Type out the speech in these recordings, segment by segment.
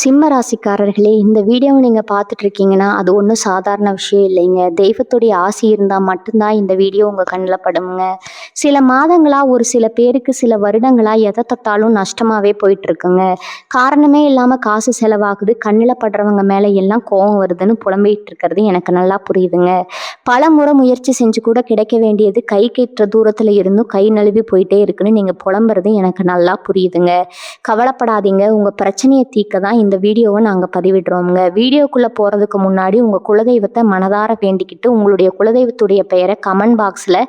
சிம்ம ராசிக்காரர்களே, இந்த வீடியோவை நீங்கள் பார்த்துட்டு இருக்கீங்கன்னா அது ஒன்றும் சாதாரண விஷயம் இல்லைங்க. தெய்வத்துடைய ஆசி இருந்தால் மட்டும்தான் இந்த வீடியோ உங்கள் கண்ணில் படுங்க. சில மாதங்களாக ஒரு சில பேருக்கு சில வருடங்களாக எதை தொட்டாலும் நஷ்டமாகவே போயிட்டுருக்குங்க. காரணமே இல்லாமல் காசு செலவாகுது, கண்ணில் படுறவங்க மேலே எல்லாம் கோவம் வருதுன்னு புலம்பிகிட்டு இருக்கிறது எனக்கு நல்லா புரியுதுங்க. பல முறை முயற்சி செஞ்சு கூட கிடைக்க வேண்டியது கை கெட்டுற தூரத்தில் இருந்தும் கை நழுவி போயிட்டே இருக்குன்னு நீங்கள் புலம்புறது எனக்கு நல்லா புரியுதுங்க. கவலைப்படாதீங்க, உங்கள் பிரச்சனையை தீர்க்க தான் இந்த வீடியோவை நாங்கள் பதிவிடுறோமுங்க. வீடியோக்குள்ளே போகிறதுக்கு முன்னாடி உங்கள் குலதெய்வத்தை மனதார வேண்டிக்கிட்டு உங்களுடைய குலதெய்வத்துடைய பெயரை கமெண்ட் பாக்ஸில்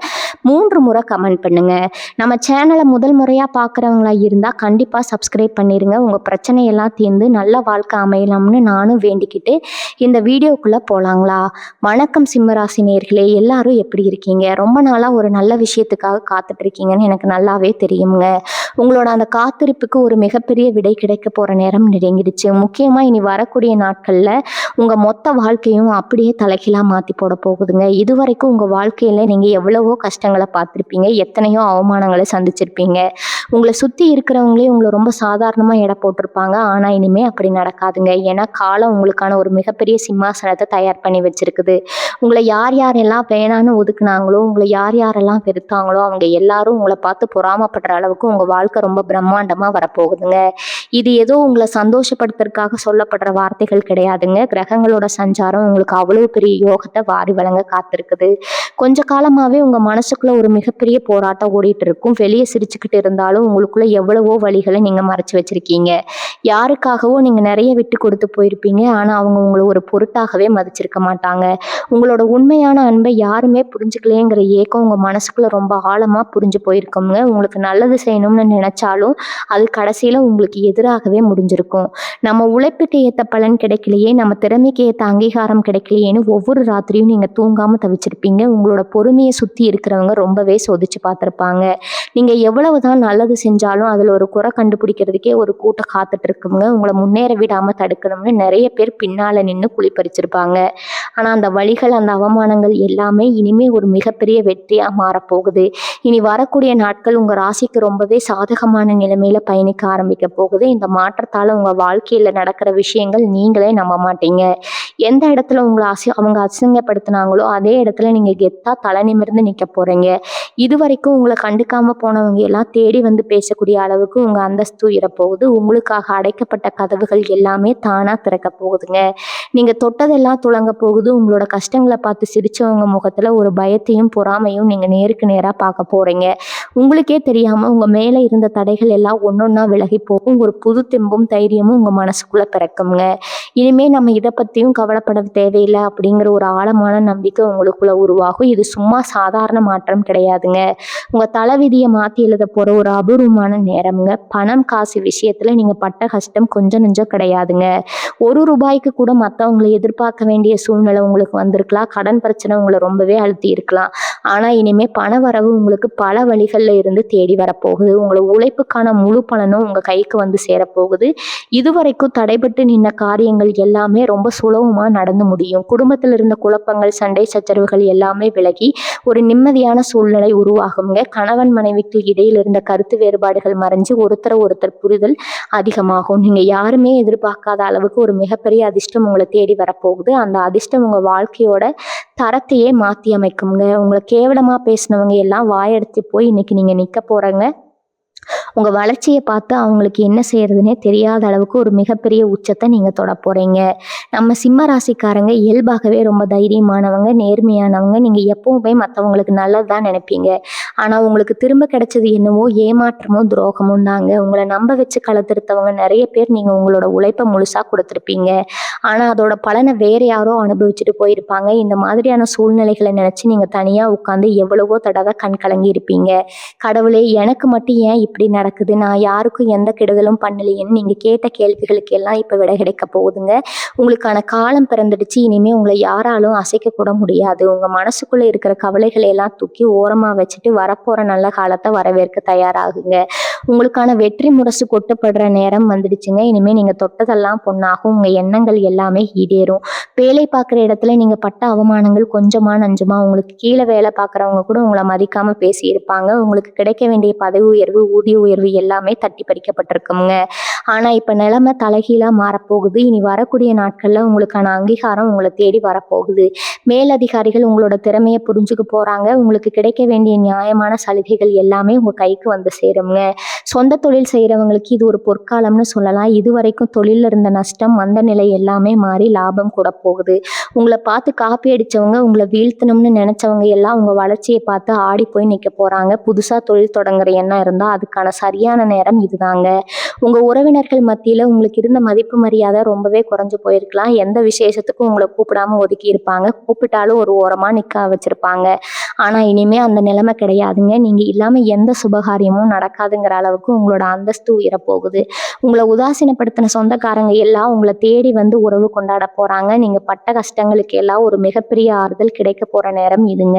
3 முறை கமெண்ட் பண்ணுங்கள். நம்ம சேனலை முதல் முறையாக பார்க்குறவங்களா இருந்தால் கண்டிப்பாக சப்ஸ்கிரைப் பண்ணிடுங்க. உங்கள் பிரச்சனையெல்லாம் தீர்ந்து நல்ல வாழ்க்கை அமையலாம்னு நானும் வேண்டிக்கிட்டு இந்த வீடியோக்குள்ளே போகலாங்களா? வணக்கம் சிம்மராசி நேயர்களே, எல்லாரும் எப்படி இருக்கீங்க? ரொம்ப நாளாக ஒரு நல்ல விஷயத்துக்காக காத்துட்ருக்கீங்கன்னு எனக்கு நல்லாவே தெரியுங்க. உங்களோட அந்த காத்திருப்புக்கு ஒரு மிகப்பெரிய விடை கிடைக்க போகிற நேரம் நெருங்கிடுச்சு. முக்கியமாக இனி வரக்கூடிய நாட்களில் உங்கள் மொத்த வாழ்க்கையும் அப்படியே தலைகீழாக மாற்றி போட போகுதுங்க. இதுவரைக்கும் உங்கள் வாழ்க்கையில் நீங்கள் எவ்வளவோ கஷ்டங்களை பார்த்துருப்பீங்க, எத்தனையோ அவமானங்களை சந்திச்சிருப்பீங்க. உங்களை சுற்றி இருக்கிறவங்களே உங்களை ரொம்ப சாதாரணமாக எடை போட்டிருப்பாங்க. ஆனால் இனிமேல் அப்படி நடக்காதுங்க. ஏன்னா காலம் உங்களுக்கான ஒரு மிகப்பெரிய சிம்மாசனத்தை தயார் பண்ணி வச்சிருக்குது. உங்களை யார் யாரெல்லாம் வேணான்னு ஒதுக்குனாங்களோ, உங்களை யார் யாரெல்லாம் வெறுத்தாங்களோ அவங்க எல்லாரும் உங்களை பார்த்து பொறாமப்படுற அளவுக்கு உங்கள் வாழ்க்கை ரொம்ப பிரம்மாண்டமாக வரப்போகுதுங்க. இது ஏதோ உங்களை சந்தோஷப்படுத்துறதுக்காக சொல்லப்படுற வார்த்தைகள் கிடையாதுங்க. கிரகங்களோட சஞ்சாரம் உங்களுக்கு அவ்வளோ பெரிய யோகத்தை வாரி வழங்க காத்திருக்குது. கொஞ்ச காலமாகவே உங்கள் மனசுக்குள்ள ஒரு மிகப்பெரிய போராட்டம் ஓடிட்டு இருக்கும். வெளியே சிரிச்சுக்கிட்டு இருந்தாலும் உங்களுக்குள்ள எவ்வளவோ வழிகளை நீங்கள் மறைச்சு வச்சிருக்கீங்க. யாருக்காகவோ நீங்கள் நிறைய விட்டு கொடுத்து போயிருப்பீங்க. ஆனால் அவங்க உங்களை ஒரு பொருட்டாகவே மதிச்சிருக்க மாட்டாங்க. உங்களோட உண்மையான அன்பை யாருமே புரிஞ்சுக்கலேங்கிற ஏக்கம் உங்கள் மனசுக்குள்ள ரொம்ப ஆழமாக புரிஞ்சு போயிருக்கோங்க. உங்களுக்கு நல்லது செய்யணும்னு நினைச்சாலும் அது கடைசியில் உங்களுக்கு எதிராகவே முடிஞ்சிருக்கும். நம்ம உழைப்புக்கு ஏற்ற பலன் கிடைக்கலையே, நம்ம திறமைக்கு ஏற்ற அங்கீகாரம் கிடைக்கலையேன்னு ஒவ்வொரு ராத்திரியும் நீங்கள் தூங்காமல் தவிச்சிருப்பீங்க. உங்களோட பொறுமையை சுற்றி இருக்கிறவங்க ரொம்பவே சோதிச்சு பார்த்துருப்பாங்க. நீங்கள் எவ்வளவு தான் நல்லது செஞ்சாலும் அதில் ஒரு குறை கண்டுபிடிக்கிறதுக்கே ஒரு கூட்டம் காத்துட்டு இருக்குங்க. உங்களை முன்னேற விடாமல் தடுக்கணும்னு நிறைய பேர் பின்னால் நின்று குளிப்பறிச்சிருப்பாங்க. ஆனால் அந்த வழிகள், அந்த அவமானங்கள் எல்லாமே இனிமேல் ஒரு மிகப்பெரிய வெற்றியாக மாறப்போகுது. இனி வரக்கூடிய நாட்கள் உங்கள் ராசிக்கு ரொம்பவே சாதகமான நிலைமையில பயணிக்க ஆரம்பிக்க போகுது. இந்த மாற்றத்தால் உங்கள் வாழ்க்கையில் நடக்கிற விஷயங்கள் நீங்களே நம்ப மாட்டீங்க. எந்த இடத்துல உங்களை அவங்க அசிங்கப்படுத்தினாங்களோ அதே இடத்துல நீங்கள் கெத்தா தலை நிமிர்ந்து நிற்க போகிறீங்க. இது வரைக்கும் உங்களை கண்டுக்காமல் போனவங்க எல்லாம் தேடி வந்து பேசக்கூடிய அளவுக்கு உங்கள் அந்தஸ்து உயரப்போகுது. உங்களுக்காக அடைக்கப்பட்ட கதவுகள் எல்லாமே தானாக திறக்க போகுதுங்க. நீங்கள் தொட்டதெல்லாம் துளங்க போகுது. உங்களோட கஷ்டங்களை பார்த்து சிரிச்சவங்க முகத்தில் ஒரு பயத்தையும் பொறாமையும் நீங்கள் நேருக்கு நேராக பார்க்க போகிறீங்க. உங்களுக்கே தெரியாமல் உங்கள் மேலே இருந்த தடைகள் எல்லாம் ஒன்றொன்னா விலகி போகும். ஒரு புது தெம்பும் தைரியமும் உங்கள் மனசுக்குள்ளே பிறக்குங்க. இனிமேல் நம்ம இதை பற்றியும் கவலைப்பட தேவையில்லை அப்படிங்கிற ஒரு ஆழமான நம்பிக்கை உங்களுக்குள்ள உருவாகும். இது சும்மா சாதாரண மாற்றம் கிடையாதுங்க. உங்கள் தலைவிதியை மாற்றி எழுத போகிற ஒரு அபூர்வமான நேரம்ங்க. பணம் காசு விஷயத்தில் நீங்கள் பட்ட கஷ்டம் கொஞ்சம் நெஞ்சம் கிடையாதுங்க. ₹1 கூட மற்றவங்களை எதிர்பார்க்க வேண்டிய சூழ்நிலை உங்களுக்கு வந்திருக்கலாம். கடன் பிரச்சனை உங்களை ரொம்பவே அழுத்தி இருக்கலாம். ஆனால் இனிமேல் பண வரவு உங்களுக்கு பல வழிகளில் இருந்து தேடி வரப்போகுது. உங்களை உழைப்புக்கான முழு பலனும் உங்கள் கைக்கு வந்து சேரப்போகுது. இதுவரைக்கும் தடைபட்டு நின்ன காரியங்கள் எல்லாமே ரொம்ப சுலபமாக நடந்து முடியும். குடும்பத்தில் இருந்த குழப்பங்கள், சண்டை சச்சரவுகள் எல்லாமே விலகி ஒரு நிம்மதியான சூழ்நிலை உருவாகுங்க. கணவன் மனைவிக்கு இடையில் இருந்த கருத்து வேறுபாடுகள் மறைஞ்சு ஒருத்தர் புரிதல் அதிகமாகும். நீங்கள் யாருமே எதிர்பார்க்காத அளவுக்கு ஒரு மிகப்பெரிய அதிர்ஷ்டம் உங்களை தேடி வரப்போகுது. அந்த அதிர்ஷ்டம் உங்கள் வாழ்க்கையோட தரத்தையே மாற்றி அமைக்குங்க. உங்களை கேவலமாக பேசினவங்க எல்லாம் வாயெடுத்து போய் இன்னைக்கு நீங்கள் நிற்க போகிறங்க. உங்கள் வளர்ச்சியை பார்த்து அவங்களுக்கு என்ன செய்யறதுனே தெரியாத அளவுக்கு ஒரு மிகப்பெரிய உச்சத்தை நீங்கள் தொட போகிறீங்க. நம்ம சிம்ம ராசிக்காரங்க இயல்பாகவே ரொம்ப தைரியமானவங்க, நேர்மையானவங்க. நீங்கள் எப்பவுமே மற்றவங்களுக்கு நல்லது தான் நினைப்பீங்க. ஆனால் உங்களுக்கு திரும்ப கிடைச்சது என்னவோ ஏமாற்றமோ துரோகமோ தாங்க. உங்களை நம்ப வச்சு களத்திருத்தவங்க நிறைய பேர். நீங்கள் உங்களோட உழைப்பை முழுசாக கொடுத்துருப்பீங்க. ஆனால் அதோட பலனை வேறு யாரோ அனுபவிச்சுட்டு போயிருப்பாங்க. இந்த மாதிரியான சூழ்நிலைகளை நினச்சி நீங்கள் தனியாக உட்காந்து எவ்வளவோ தடவை கண் கலங்கி இருப்பீங்க. கடவுளே, எனக்கு மட்டும் ஏன் இப்படி நடக்குது, நான் யாருக்கும் எந்த கெடுதலும் பண்ணலையேன்னு நீங்கள் கேட்ட கேள்விகளுக்கு எல்லாம் இப்போ விடை கிடைக்க போகுதுங்க. உங்களுக்கான காலம் பிறந்துடுச்சு. இனிமேல் உங்களை யாராலும் அசைக்க கூட முடியாது. உங்கள் மனசுக்குள்ளே இருக்கிற கவலைகளை எல்லாம் தூக்கி ஓரமாக வச்சுட்டு வரப்போகிற நல்ல காலத்தை வரவேற்க தயாராகுங்க. உங்களுக்கான வெற்றி முரசு கொட்டப்படுற நேரம் வந்துடுச்சுங்க. இனிமேல் நீங்கள் தொட்டதெல்லாம் பொண்ணாகும். உங்கள் எண்ணங்கள் எல்லாமே ஈடேறும். வேலை பார்க்குற இடத்துல நீங்கள் பட்ட அவமானங்கள் கொஞ்சமா நஞ்சமா, உங்களுக்கு கீழே வேலை பார்க்குறவங்க கூட உங்களை மதிக்காமல் பேசியிருப்பாங்க. உங்களுக்கு கிடைக்க வேண்டிய பதவி உயர்வு, ஊதிய உயர்வு எல்லாமே தட்டி பறிக்கப்பட்டிருக்குங்க. ஆனால் இப்போ நிலைமை தலைகீழாக மாறப்போகுது. இனி வரக்கூடிய நாட்களில் உங்களுக்கான அங்கீகாரம் உங்களை தேடி வரப்போகுது. மேலதிகாரிகள் உங்களோட திறமையை புரிஞ்சுக்க போகிறாங்க. உங்களுக்கு கிடைக்க வேண்டிய நியாயமான சலுகைகள் எல்லாமே உங்கள் கைக்கு வந்து சேருங்க. சொந்த தொழில் செய்கிறவங்களுக்கு இது ஒரு பொற்காலம்னு சொல்லலாம். இதுவரைக்கும் தொழிலில் இருந்த நஷ்டம், மந்த நிலை எல்லாமே மாறி லாபம் கூட போகுது. உங்களை பார்த்து காப்பி அடித்தவங்க, உங்களை வீழ்த்தணும்னு நினச்சவங்க எல்லாம் உங்கள் வளர்ச்சியை பார்த்து ஆடி போய் நிற்க போகிறாங்க. புதுசாக தொழில் தொடங்குற எண்ணம் இருந்தால் அதுக்கான சரியான நேரம் இதுதாங்க. உங்கள் உறவினர்கள் மத்தியில் உங்களுக்கு இருந்த மதிப்பு மரியாதை ரொம்பவே குறைஞ்சு போயிருக்கலாம். எந்த விசேஷத்துக்கும் உங்களை கூப்பிடாம ஒதுக்கி இருப்பாங்க. கூப்பிட்டாலும் ஒரு ஓரமாக நிற்க வச்சுருப்பாங்க. ஆனால் இனிமேல் அந்த நிலைமை கிடையாதுங்க. நீங்கள் இல்லாமல் எந்த சுபகாரியமும் நடக்காதுங்கிற அளவுக்கு உங்களோட அந்தஸ்து உயரப்போகுது. உங்களை உதாசீனப்படுத்தின சொந்தக்காரங்க எல்லாம் உங்களை தேடி வந்து உறவு கொண்டாட போகிறாங்க. நீங்கள் பட்ட கஷ்டங்களுக்கு எல்லாம் ஒரு மிகப்பெரிய ஆறுதல் கிடைக்க போகிற நேரம் இதுங்க.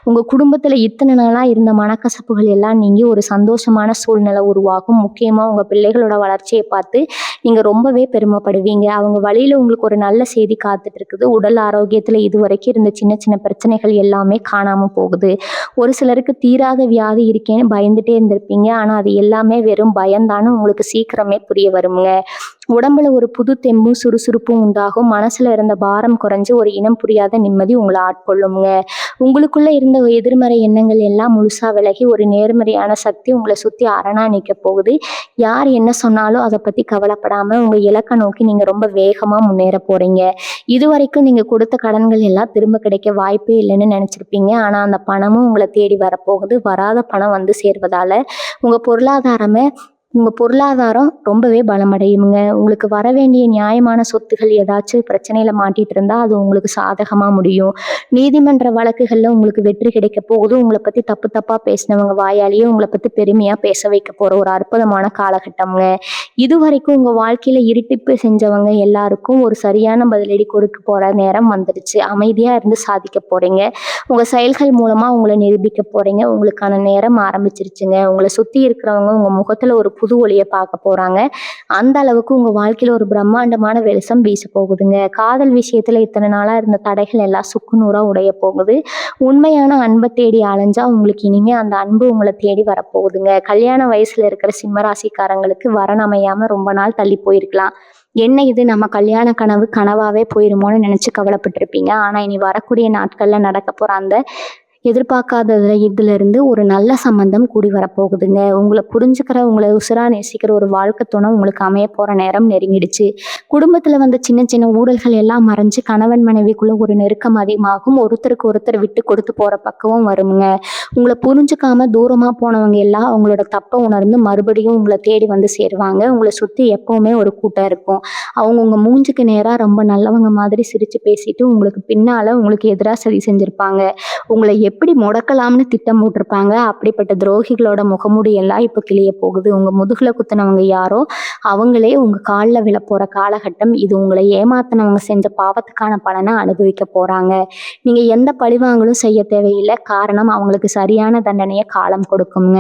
உங்கள் குடும்பத்தில் இத்தனை நாளாக இருந்த மனக்கசப்புகள் எல்லாம் நீங்கி ஒரு சந்தோஷமான சூழ்நிலை உருவாகும். முக்கியமாக உங்கள் பிள்ளைகளோட வளர்ச்சியை பார்த்து நீங்கள் ரொம்பவே பெருமைப்படுவீங்க. அவங்க வழியில் உங்களுக்கு ஒரு நல்ல செய்தி காத்துட்டு இருக்குது. உடல் ஆரோக்கியத்தில் இதுவரைக்கும் இருந்த சின்ன சின்ன பிரச்சனைகள் எல்லாமே காணாமல் போகுது. ஒரு சிலருக்கு தீராத வியாதி இருக்கேன்னு பயந்துட்டே இருந்திருப்பீங்க. ஆனால் அது எல்லாமே வெறும் பயந்தான்னு உங்களுக்கு சீக்கிரமே புரிய வருங்க. உடம்புல ஒரு புது தெம்பும் சுறுசுறுப்பும் உண்டாகும். மனசுல இருந்த பாரம் குறைஞ்சு ஒரு இனம் புரியாத நிம்மதி உங்களை ஆட்கொள்ளுங்க. உங்களுக்குள்ள இருந்த எதிர்மறை எண்ணங்கள் எல்லாம் முழுசா விலகி ஒரு நேர்மறையான சக்தி உங்களை சுத்தி அரணா நிற்க போகுது. யார் என்ன சொன்னாலும் அதை பத்தி கவலைப்படாம உங்க இலக்கை நோக்கி நீங்க ரொம்ப வேகமா முன்னேற போறீங்க. இதுவரைக்கும் நீங்க கொடுத்த கடன்கள் எல்லாம் திரும்ப கிடைக்க வாய்ப்பே இல்லைன்னு நினைச்சிருப்பீங்க. ஆனா அந்த பணமும் உங்களை தேடி வரப்போகுது. வராத பணம் வந்து சேர்வதால உங்க பொருளாதாரம் ரொம்பவே பலமடையுங்க. உங்களுக்கு வர வேண்டிய நியாயமான சொத்துகள் ஏதாச்சும் பிரச்சனையில மாட்டிட்டு இருந்தா அது உங்களுக்கு சாதகமா முடியும். நீதிமன்ற வழக்குகள்ல உங்களுக்கு வெற்றி கிடைக்க போகுது. உங்களை பத்தி தப்பு தப்பா பேசினவங்க வாயாலேயே உங்களை பத்தி பெருமையா பேச வைக்க போற ஒரு அற்புதமான காலகட்டம்ங்க. இதுவரைக்கும் உங்க வாழ்க்கையில இருட்டிப்பு செஞ்சவங்க எல்லாருக்கும் ஒரு சரியான பதிலடி கொடுக்க போற நேரம் வந்துடுச்சு. அமைதியா இருந்து சாதிக்க போறீங்க. உங்க செயல்கள் மூலமா உங்களை நிரூபிக்க போறீங்க. உங்களுக்கான நேரம் ஆரம்பிச்சிருச்சுங்க. உங்களை சுத்தி இருக்கிறவங்க உங்க முகத்துல ஒரு புது ஒளியை பார்க்க போறாங்க. அந்த அளவுக்கு உங்க வாழ்க்கையில ஒரு பிரம்மாண்டமான வெளிச்சம் வீச போகுதுங்க. காதல் விஷயத்துல இத்தனை நாளா இருந்த தடைகள் எல்லாம் சுக்குநூறா உடைய போகுது. உண்மையான அன்பை தேடி அலைஞ்சா உங்களுக்கு இனிமே அந்த அன்பு உங்களை தேடி வரப்போகுதுங்க. கல்யாண வயசுல இருக்கிற சிம்மராசிக்காரங்களுக்கு வரன் அமையாம ரொம்ப நாள் தள்ளி போயிருக்கலாம். என்ன இது நம்ம கல்யாண கனவு கனவாவே போயிருமோன்னு நினைச்சு கவலைப்பட்டிருப்பீங்க. ஆனா இனி வரக்கூடிய நாட்கள்ல நடக்க போற அந்த எதிர்பார்க்காததுல இதுல இருந்து ஒரு நல்ல சம்பந்தம் கூடி வரப்போகுதுங்க. உங்களை புரிஞ்சுக்கிற, உங்களை உசுரா நேசிக்கிற ஒரு வாழ்க்கை துணை உங்களுக்கு அமைய போற நேரம் நெருங்கிடுச்சு. குடும்பத்துல வந்த சின்ன சின்ன ஊழல்கள் எல்லாம் மறைஞ்சு கணவன் மனைவிக்குள்ள ஒரு நெருக்கம் அதிகமாகும். ஒருத்தருக்கு ஒருத்தர் விட்டு கொடுத்து போற பக்குவம் வருங்க. உங்களை புரிஞ்சுக்காம தூரமா போனவங்க எல்லாம் அவங்களோட தப்பை உணர்ந்து மறுபடியும் உங்களை தேடி வந்து சேருவாங்க. உங்களை சுத்தி எப்பவுமே ஒரு கூட்டம் இருக்கும். அவங்க உங்க மூஞ்சுக்கு நேரா ரொம்ப நல்லவங்க மாதிரி சிரிச்சு பேசிட்டு உங்களுக்கு பின்னால உங்களுக்கு எதிராக சதி செஞ்சிருப்பாங்க. உங்களை எப்படி முடக்கலாம்னு திட்டம் போட்டிருப்பாங்க. அப்படிப்பட்ட துரோகிகளோட முகமூடி எல்லாம் இப்போ கிளிய போகுது. உங்க முதுகுல குத்துனவங்க யாரோ அவங்களே உங்க காலில் விழ போற காலகட்டம் இது. உங்களை ஏமாத்தினவங்க செஞ்ச பாவத்துக்கான பலனை அனுபவிக்க போறாங்க. நீங்க எந்த பழிவாங்கலும் செய்ய தேவையில்லை. காரணம் அவங்களுக்கு சரியான தண்டனையை காலம் கொடுக்குங்க.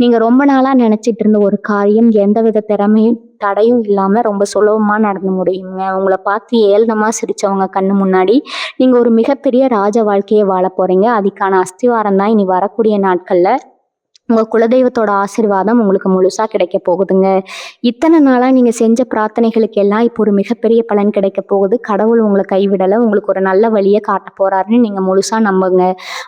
நீங்க ரொம்ப நாளா நினைச்சிட்டு இருந்த ஒரு காரியம் எந்தவித திறமையும் தடையும் இல்லாம ரொம்ப சுலபமா நடந்து முடியுங்க. உங்களை பார்த்து ஏளனமா சிரிச்சவங்க கண்ணு முன்னாடி நீங்க ஒரு மிகப்பெரிய ராஜ வாழ்க்கையை வாழ போறீங்க. அதுக்கான அஸ்திவாரம் தான் இனி வரக்கூடிய நாட்கள்ல உங்க குலதெய்வத்தோட ஆசீர்வாதம் உங்களுக்கு முழுசா கிடைக்க போகுதுங்க. இத்தனை நாளா நீங்க செஞ்ச பிரார்த்தனைகளுக்கு எல்லாம் இப்போ ஒரு மிகப்பெரிய பலன் கிடைக்க போகுது. கடவுள் உங்களை கைவிடலை. உங்களுக்கு ஒரு நல்ல வழியை காட்ட போறாருன்னு நீங்க முழுசா நம்புங்க.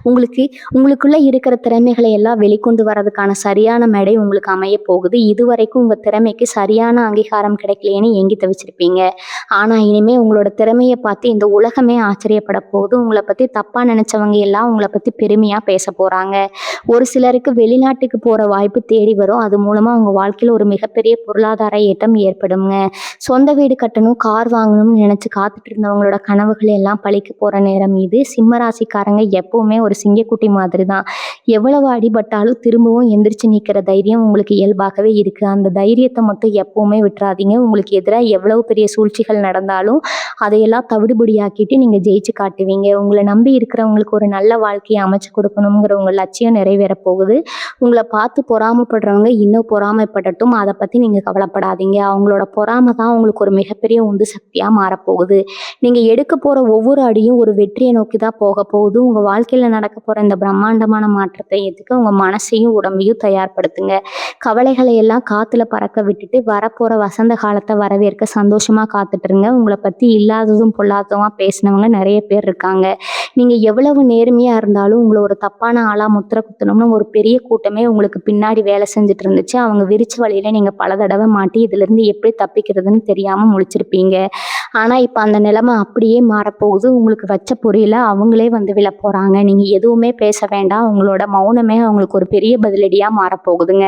உங்களுக்குள்ள இருக்கிற திறமைகளை எல்லாம் வெளிக்கொண்டு வர்றதுக்கான சரியான மேடை உங்களுக்கு அமைய போகுது. இதுவரைக்கும் உங்க திறமைக்கு சரியான அங்கீகாரம் கிடைக்கலையேன்னு ஏங்கி தவிச்சிருப்பீங்க. ஆனா இனிமே உங்களோட திறமையை பார்த்து இந்த உலகமே ஆச்சரியப்பட போகுது. உங்களை பத்தி தப்பா நினைச்சவங்க எல்லாம் உங்களை பத்தி பெருமையா பேச போறாங்க. ஒரு சிலருக்கு வெளிநாட்டுக்கு போற வாய்ப்பு தேடி வரும். அது மூலமா உங்க வாழ்க்கையில ஒரு மிகப்பெரிய பொருளாதார ஏற்றம் ஏற்படுங்க. சொந்த வீடு கட்டணும், கார் வாங்கணும்னு நினைச்சு காத்துட்டு இருந்தவங்களோட கனவுகள் எல்லாம் பழிக்க போற நேரம் இது. சிம்ம ராசிக்காரங்க எப்பவுமே ஒரு சிங்கக்குட்டி மாதிரி தான். எவ்வளவு அடிபட்டாலும் திரும்பவும் எந்திரிச்சு நிற்கிற தைரியம் உங்களுக்கு இயல்பாகவே இருக்கு. அந்த தைரியத்தை மட்டும் எப்பவுமே விட்டுறாதீங்க. உங்களுக்கு எதிராக எவ்வளவு பெரிய சூழ்ச்சிகள் நடந்தாலும் அதையெல்லாம் தவிடுபடியாக்கிட்டு நீங்க ஜெயிச்சு காட்டுவீங்க. உங்களை நம்பி இருக்கிறவங்களுக்கு ஒரு நல்ல வாழ்க்கையை அமைச்சு கொடுக்கணுங்கிற உங்க லட்சியம் நிறைவேற போகுது. உங்களை பார்த்து பொறாமைப்படுறவங்க இன்னும் பொறாமைப்படட்டும். அதை பற்றி நீங்கள் கவலைப்படாதீங்க. அவங்களோட பொறாமை தான் உங்களுக்கு ஒரு மிகப்பெரிய உந்து சக்தியாக மாறப்போகுது. நீங்கள் எடுக்க போகிற ஒவ்வொரு அடியும் ஒரு வெற்றியை நோக்கி தான் போக போகுது. உங்கள் வாழ்க்கையில் நடக்க போகிற இந்த பிரம்மாண்டமான மாற்றத்தை ஏற்றுக்க உங்கள் மனசையும் உடம்பையும் தயார்படுத்துங்க. கவலைகளை எல்லாம் காற்றுல பறக்க விட்டுட்டு வரப்போகிற வசந்த காலத்தை வரவேற்க சந்தோஷமாக காத்துட்ருங்க. உங்களை பற்றி இல்லாததும் பொல்லாததுமா பேசினவங்க நிறைய பேர் இருக்காங்க. நீங்கள் எவ்வளவு நேர்மையாக இருந்தாலும் உங்களை ஒரு தப்பான ஆளாக முத்திர குத்தணும்னு ஒரு பெரிய கூட்டமே உங்களுக்கு பின்னாடி வேலை செஞ்சுட்டு இருந்துச்சு. அவங்க விரிச்ச வழியில் நீங்கள் பல தடவை மாட்டி இதிலிருந்து எப்படி தப்பிக்கிறதுன்னு தெரியாமல் முழிச்சிருப்பீங்க. ஆனால் இப்போ அந்த நிலைமை அப்படியே மாறப்போகுது. உங்களுக்கு வச்ச பொறியில் அவங்களே வந்து விழ போகிறாங்க. நீங்கள் எதுவுமே பேச வேண்டாம். உங்களோட மௌனமே அவங்களுக்கு ஒரு பெரிய பதிலடியாக மாறப்போகுதுங்க.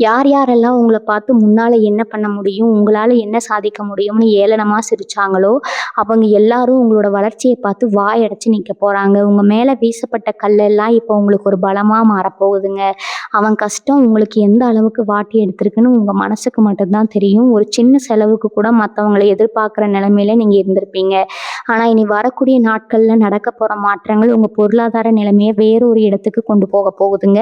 யார் யாரெல்லாம் உங்களை பார்த்து முன்னால் என்ன பண்ண முடியும், உங்களால் என்ன சாதிக்க முடியும்னு ஏளனமாக சிரித்தாங்களோ அவங்க எல்லாரும் உங்களோட வளர்ச்சியை பார்த்து வாயடைச்சு நிற்க போகிறாங்க. உங்கள் மேலே வீசப்பட்ட கல்லெல்லாம் இப்போ உங்களுக்கு ஒரு பலமாக மாறப்போகுதுங்க. அவன் கஷ்டம் உங்களுக்கு எந்த அளவுக்கு வாட்டி எடுத்திருக்குன்னு உங்கள் மனசுக்கு மட்டும்தான் தெரியும். ஒரு சின்ன செலவுக்கு கூட மற்றவங்களை எதிர்பார்க்குற நிலைமையில நீங்கள் இருந்திருப்பீங்க. ஆனால் இனி வரக்கூடிய நாட்களில் நடக்க போகிற மாற்றங்கள் உங்கள் பொருளாதார நிலைமையை வேறொரு இடத்துக்கு கொண்டு போக போகுதுங்க.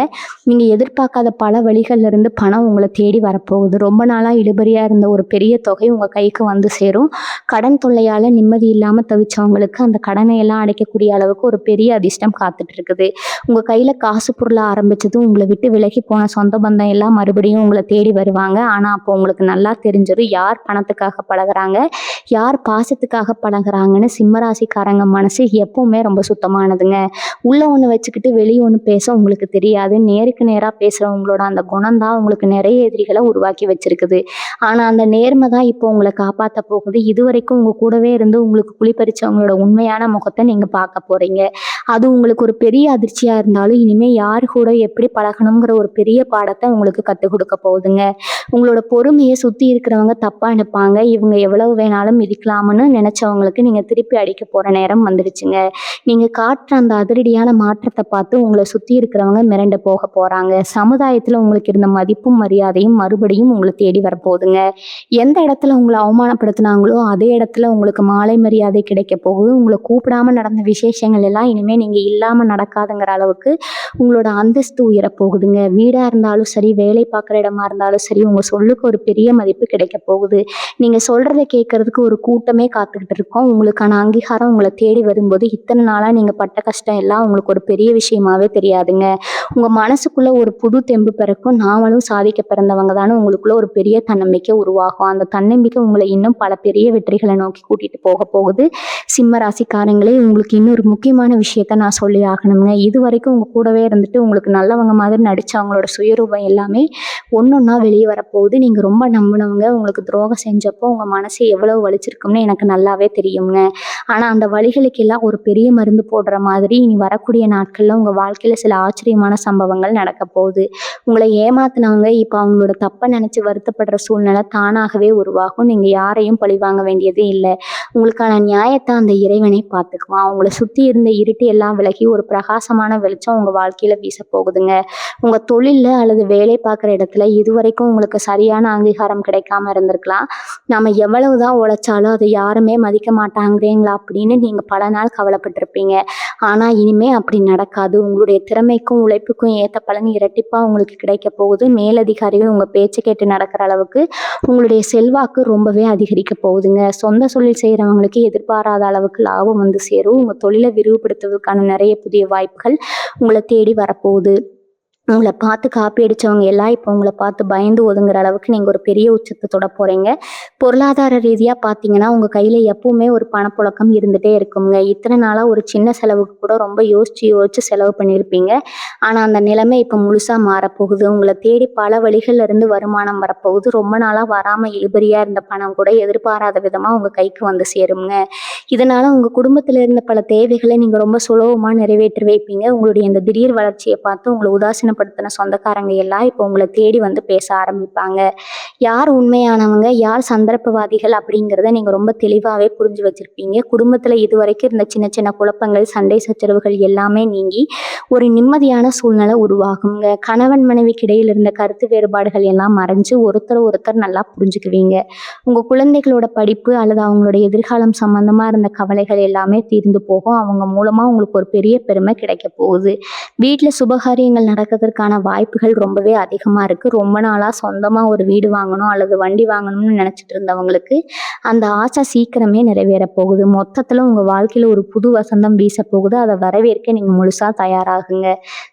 நீங்கள் எதிர்பார்க்காத பல வழிகள்லேருந்து பணம் உங்களை தேடி வரப்போகுது. ரொம்ப நாளாக இழுபறியாக இருந்த ஒரு பெரிய தொகை உங்கள் கைக்கு வந்து சேரும். கடன் தொல்லையால் நிம்மதி இல்லாமல் தவிச்சவங்களுக்கு அந்த கடனை எல்லாம் அடைக்கக்கூடிய அளவுக்கு ஒரு பெரிய அதிர்ஷ்டம் காத்துட்டு இருக்குது. உங்கள் கையில் காசு பொருளாக ஆரம்பிச்சதும் உங்களை விட்டு விலகி போன சொந்த பந்தம் எல்லாம் மறுபடியும் உங்களை தேடி வருவாங்க. ஆனால் அப்போ உங்களுக்கு நல்லா தெரிஞ்சிடும் யார் பணத்துக்காக பழகுறாங்க, யார் பாசத்துக்காக பழகுறாங்கன்னு. சிம்மராசிக்காரங்க மனசு எப்பவுமே ரொம்ப சுத்தமானதுங்க. உள்ள ஒன்று வச்சுக்கிட்டு வெளியே ஒன்று பேச உங்களுக்கு தெரியாது. நேருக்கு நேராக பேசுகிறவங்களோட அந்த குணம் தான் உங்களுக்கு நிறைய எதிரிகளை உருவாக்கி வச்சிருக்குது. ஆனால் அந்த நேர்மை தான் இப்போ உங்களை காப்பாற்ற போகுது. இதுவரைக்கும் உங்கள் கூடவே இருந்து உங்களுக்கு குளிப்பறிச்சவங்களோட உண்மையான முகத்தை நீங்கள் பார்க்க போகிறீங்க. அது உங்களுக்கு ஒரு பெரிய அதிர்ச்சியாக இருந்தாலும் இனிமேல் யார் கூட எப்படி பழகணுங்கிற ஒரு பெரிய பாடத்தை உங்களுக்கு கற்றுக் கொடுக்க போகுதுங்க. உங்களோட பொறுமையை சுற்றி இருக்கிறவங்க தப்பாக நினைப்பாங்க. இவங்க எவ்வளவு வேணாலும் மிதிக்கலாம்னு நினச்சவங்களுக்கு நீங்கள் திருப்பி அடிக்க போகிற நேரம் வந்துடுச்சுங்க. நீங்கள் காட்டுற அந்த அதிரடியான மாற்றத்தை பார்த்து உங்களை சுற்றி இருக்கிறவங்க மிரண்டு போக போகிறாங்க. சமுதாயத்தில் உங்களுக்கு இருந்த மதிப்பும் மரியாதையும் மறுபடியும் உங்களை தேடி வரப்போகுதுங்க. எந்த இடத்துல உங்களை அவமானப்படுத்தினாங்களோ அதே இடத்துல உங்களுக்கு மாலை மரியாதை கிடைக்க போகுது. உங்களை கூப்பிடாம நடந்த விசேஷங்கள் எல்லாம் இனிமேல் நீங்கள் இல்லாமல் நடக்காதுங்கிற அளவுக்கு உங்களோட அந்தஸ்து உயரப்போகுதுங்க. வீடாக இருந்தாலும் சரி, வேலை பார்க்குற இடமா இருந்தாலும் சரி, உங்கள் சொல்லுக்கு ஒரு பெரிய மதிப்பு கிடைக்க போகுது. நீங்கள் சொல்கிறத கேட்கறதுக்கு ஒரு கூட்டமே காத்துக்கிட்டு இருக்கோம். உங்களுக்கான அங்கீகாரம் உங்களை தேடி வரும்போது இத்தனை நாளாக நீங்கள் பட்ட கஷ்டம் எல்லாம் உங்களுக்கு ஒரு பெரிய விஷயமாவே தெரியாதுங்க. உங்கள் மனசுக்குள்ளே ஒரு புது தெம்பு பிறக்கும். நாமளும் சாதிக்க பிறந்தவங்க தானே உங்களுக்குள்ள ஒரு பெரிய தன்னம்பிக்கை உருவாகும். அந்த தன்னம்பிக்கை உங்களை இன்னும் பல பெரிய வெற்றிகளை நோக்கி கூட்டிகிட்டு போக போகுது. சிம்ம ராசிக்காரங்களே, உங்களுக்கு இன்னொரு முக்கியமான விஷயத்த நான் சொல்லி ஆகணுங்க. இது வரைக்கும் உங்கள் கூடவே இருந்துட்டு உங்களுக்கு நல்லவங்க மாதிரி நடிச்சு அவங்களோட சுயரூபம் எல்லாமே ஒன்றொன்னா வெளியே வரப்போகுது. நீங்கள் ரொம்ப நம்பினவங்க உங்களுக்கு துரோகம் செஞ்சப்போ உங்கள் மனசு எவ்வளவு வலிச்சிருக்கும்னு எனக்கு நல்லாவே தெரியுங்க. ஆனால் அந்த வலிகளுக்கு எல்லாம் ஒரு பெரிய மருந்து போடுற மாதிரி இனி வரக்கூடிய நாட்களில் உங்கள் வாழ்க்கையில் சில ஆச்சரியமான சம்பவங்கள் நடக்க போகுது. உங்களை ஏமாத்தினவங்க இப்போ அவங்களோட தப்பை நினச்சி வருத்தப்படுற சூழ்நிலை தானாகவே உருவாகும். நீங்கள் யாரையும் பழிவாங்க வேண்டியதே இல்லை. உங்களுக்கான நியாயத்தை அந்த இறைவனை பார்த்துக்குவான். அவங்கள சுற்றி இருந்த இருட்டு எல்லாம் விலகி ஒரு பிரகாசமான வெளிச்சம் உங்கள் வாழ்க்கையில் வீச போகுதுங்க. உங்கள் தொழிலில் அல்லது வேலை பார்க்குற இடத்துல இதுவரைக்கும் உங்களுக்கு சரியான அங்கீகாரம் கிடைக்காம இருந்திருக்கலாம். நம்ம எவ்வளவு தான் உழைச்சாலும் அதை யாருமே மதிக்க மாட்டாங்கிறீங்களா அப்படின்னு நீங்கள் பல நாள் கவலைப்பட்டிருப்பீங்க. ஆனால் இனிமேல் அப்படி நடக்காது. உங்களுடைய திறமைக்கும் உழைப்புக்கும் ஏற்ற பலன் இரட்டிப்பாக உங்களுக்கு கிடைக்க போகுது. மேலதிகாரிகள் உங்கள் பேச்சு கேட்டு நடக்கிற அளவுக்கு உங்களுடைய செல்வாக்கு ரொம்பவே அதிகரிக்க போகுதுங்க. சொந்த தொழில் செய்கிறவங்களுக்கு எதிர்பாராத அளவுக்கு லாபம் வந்து சேரும். உங்கள் தொழிலை விரிவுபடுத்துவதற்கான நிறைய புதிய வாய்ப்புகள் உங்களை தேடி வரப்போகுது. உங்களை பார்த்து காப்பி அடித்தவங்க எல்லாம் இப்போ உங்களை பார்த்து பயந்து ஒதுங்குற அளவுக்கு நீங்கள் ஒரு பெரிய உச்சத்தை தொட போகிறீங்க. பொருளாதார ரீதியாக பார்த்தீங்கன்னா உங்கள் கையில் எப்பவுமே ஒரு பணப்புழக்கம் இருந்துகிட்டே இருக்குங்க. இத்தனை நாளாக ஒரு சின்ன செலவுக்கு கூட ரொம்ப யோசித்து செலவு பண்ணியிருப்பீங்க. ஆனால் அந்த நிலைமை இப்போ முழுசாக மாறப்போகுது. உங்களை தேடி பல வழிகளில் இருந்து வருமானம் வரப்போகுது. ரொம்ப நாளாக வராமல் இழுபறியாக இருந்த பணம் கூட எதிர்பாராத விதமாக உங்கள் கைக்கு வந்து சேருங்க. இதனால் உங்கள் குடும்பத்தில் இருந்த பல தேவைகளை நீங்கள் ரொம்ப சுலபமாக நிறைவேற்றி வைப்பீங்க. உங்களுடைய இந்த திடீர் வளர்ச்சியை பார்த்து உங்களை உதாசீனப்படுத்தின சொந்தக்காரங்க எல்லாம் இப்போ உங்களை தேடி வந்து பேச ஆரம்பிப்பாங்க. யார் உண்மையானவங்க, யார் சந்தர்ப்பவாதிகள் அப்படிங்கிறத நீங்கள் ரொம்ப தெளிவாகவே புரிஞ்சு வச்சுருப்பீங்க. குடும்பத்தில் இதுவரைக்கும் இருந்த சின்ன சின்ன குழப்பங்கள், சண்டை சச்சரவுகள் எல்லாமே நீங்கி ஒரு நிம்மதியான சூழ்நிலை உருவாகுங்க. கணவன் மனைவிக்கு இடையில் இருந்த கருத்து வேறுபாடுகள் எல்லாம் மறைஞ்சு ஒருத்தர் நல்லா புரிஞ்சுக்குவீங்க. உங்கள் குழந்தைகளோட படிப்பு அல்லது அவங்களோட எதிர்காலம் சம்பந்தமாக இருந்த கவலைகள் எல்லாமே தீர்ந்து போகும். அவங்க மூலமாக உங்களுக்கு ஒரு பெரிய பெருமை கிடைக்க போகுது. வீட்டில் சுபகாரியங்கள் நடக்கிறதுல கிடைப்பதற்கான வாய்ப்புகள் ரொம்பவே அதிகமாக இருக்குது. ரொம்ப நாளாக சொந்தமாக ஒரு வீடு வாங்கணும் அல்லது வண்டி வாங்கணும்னு நினச்சிட்டு இருந்தவங்களுக்கு அந்த ஆசை சீக்கிரமே நிறைவேற போகுது. மொத்தத்தில் உங்கள் வாழ்க்கையில் ஒரு புது வசந்தம் வீச போகுது. அதை வரவேற்க நீங்கள் முழுசாக தயாராகுங்க.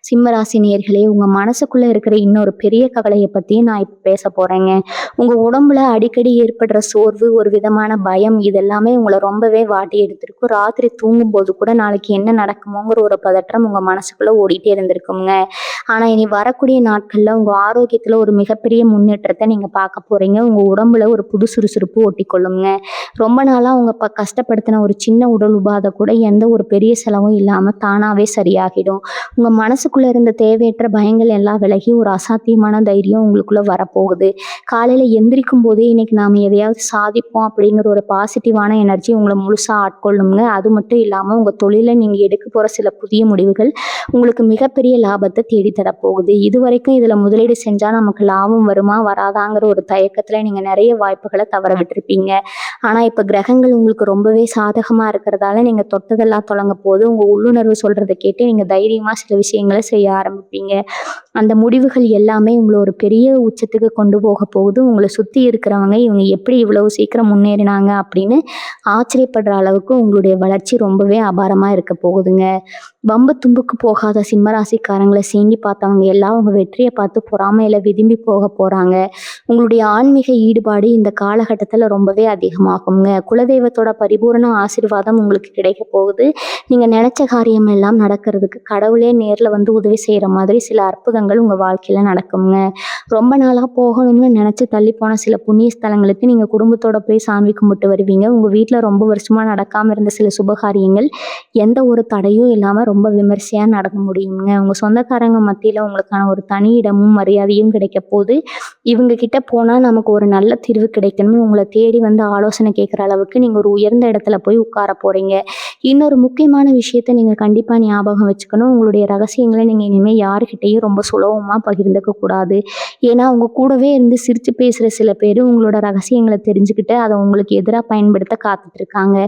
சிம்மராசி நேயர்களே, உங்கள் மனசுக்குள்ளே இருக்கிற இன்னொரு பெரிய கவலையை பற்றி நான் இப்போ பேச போகிறேங்க. உங்கள் உடம்புல அடிக்கடி ஏற்படுற சோர்வு, ஒரு விதமான பயம், இதெல்லாமே உங்களை ரொம்பவே வாட்டி எடுத்திருக்கும். ராத்திரி தூங்கும்போது கூட நாளைக்கு என்ன நடக்குமோங்கிற ஒரு பதற்றம் உங்கள் மனசுக்குள்ளே ஓடிட்டே இருந்திருக்குங்க. ஆனால் இனி வரக்கூடிய நாட்களில் உங்கள் ஆரோக்கியத்தில் ஒரு மிகப்பெரிய முன்னேற்றத்தை நீங்கள் பார்க்க போகிறீங்க. உங்கள் உடம்புல ஒரு புது சுறுசுறுப்பு ஒட்டிக்கொள்ளுங்க. ரொம்ப நாளாக உங்கள் கஷ்டப்படுத்தின ஒரு சின்ன உடல் உபாதை கூட எந்த ஒரு பெரிய செலவும் இல்லாமல் தானாகவே சரியாகிடும். உங்கள் மனசுக்குள்ளே இருந்த தேவையற்ற பயங்கள் எல்லாம் விலகி ஒரு அசாத்தியமான தைரியம் உங்களுக்குள்ளே வரப்போகுது. காலையில் எந்திரிக்கும் போதே இன்னைக்கு நாம் எதையாவது சாதிப்போம் அப்படிங்கிற ஒரு பாசிட்டிவான எனர்ஜி உங்களை முழுசாக ஆட்கொள்ளுங்க. அது மட்டும் இல்லாமல் உங்கள் தொழிலில் நீங்கள் எடுக்க போகிற சில புதிய முடிவுகள் உங்களுக்கு மிகப்பெரிய லாபத்தை தேடித்தரப்போகுது. இது வரைக்கும் இதில் முதலீடு செஞ்சால் நமக்கு லாபம் வருமா வராதாங்கிற ஒரு தயக்கத்தில் நீங்கள் நிறைய வாய்ப்புகளை தவற விட்டுருப்பீங்க. ஆனால் இப்போ கிரகங்கள் உங்களுக்கு ரொம்பவே சாதகமாக இருக்கிறதால நீங்கள் தொட்டதெல்லாம் தொடங்க போது உங்கள் உள்ளுணர்வு சொல்கிறத கேட்டு நீங்கள் தைரியமாக சில விஷயங்களை செய்ய ஆரம்பிப்பீங்க. அந்த முடிவுகள் எல்லாமே உங்களை ஒரு பெரிய உச்சத்துக்கு கொண்டு போக போகுது. உங்களை சுற்றி இருக்கிறவங்க இவங்க எப்படி இவ்வளவு சீக்கிரம் முன்னேறினாங்க அப்படின்னு ஆச்சரியப்படுற அளவுக்கு உங்களுடைய வளர்ச்சி ரொம்பவே அபாரமாக இருக்க போகுதுங்க. வம்பு தும்புக்கு போகாத சிம்மராசிக்காரங்களை சீண்டி பார்த்தவங்க எல்லாம் உங்கள் வெற்றியை பார்த்து பொறாமையில் விரும்பி போக போகிறாங்க. உங்களுடைய ஆன்மீக ஈடுபாடு இந்த காலகட்டத்தில் ரொம்பவே அதிகமாகுங்க. குலதெய்வத்தோட பரிபூரண ஆசீர்வாதம் உங்களுக்கு கிடைக்க போகுது. நீங்கள் நினச்ச காரியம் எல்லாம் நடக்கிறதுக்கு கடவுளே நேரில் வந்து உதவி செய்கிற மாதிரி சில அற்புதங்கள் உங்கள் வாழ்க்கையில் நடக்குங்க. ரொம்ப நாளாக போகணும்னு நினச்சி தள்ளி போன சில புண்ணிய ஸ்தலங்களுக்கு நீங்கள் குடும்பத்தோட போய் சாமி கும்பிட்டு வருவீங்க. உங்கள் வீட்டில் ரொம்ப வருஷமாக நடக்காமல் இருந்த சில சுபகாரியங்கள் எந்த ஒரு தடையும் இல்லாமல் ரொம்ப விமர்சையாக நடக்க முடியுங்க. உங்கள் சொந்தக்காரங்க மத்தியில் உங்களுக்கான ஒரு தனி இடமும் மரியாதையும் கிடைக்க போது. இவங்க கிட்ட போனால் நமக்கு ஒரு நல்ல தீர்வு கிடைக்கணும்னு உங்களை தேடி வந்து ஆலோசனை கேட்குற அளவுக்கு நீங்கள் ஒரு உயர்ந்த இடத்துல போய் உட்கார போகிறீங்க. இன்னொரு முக்கியமான விஷயத்த நீங்கள் கண்டிப்பாக ஞாபகம் வச்சுக்கணும். உங்களுடைய ரகசியங்களை நீங்கள் இனிமேல் யாருக்கிட்டையும் ரொம்ப சுலபமாக பகிர்ந்துக்க கூடாது. ஏன்னா உங்கள் கூடவே இருந்து சிரித்து பேசுகிற சில பேர் உங்களோட ரகசியங்களை தெரிஞ்சுக்கிட்டு அதை உங்களுக்கு எதிராக பயன்படுத்த காத்துட்ருக்காங்க.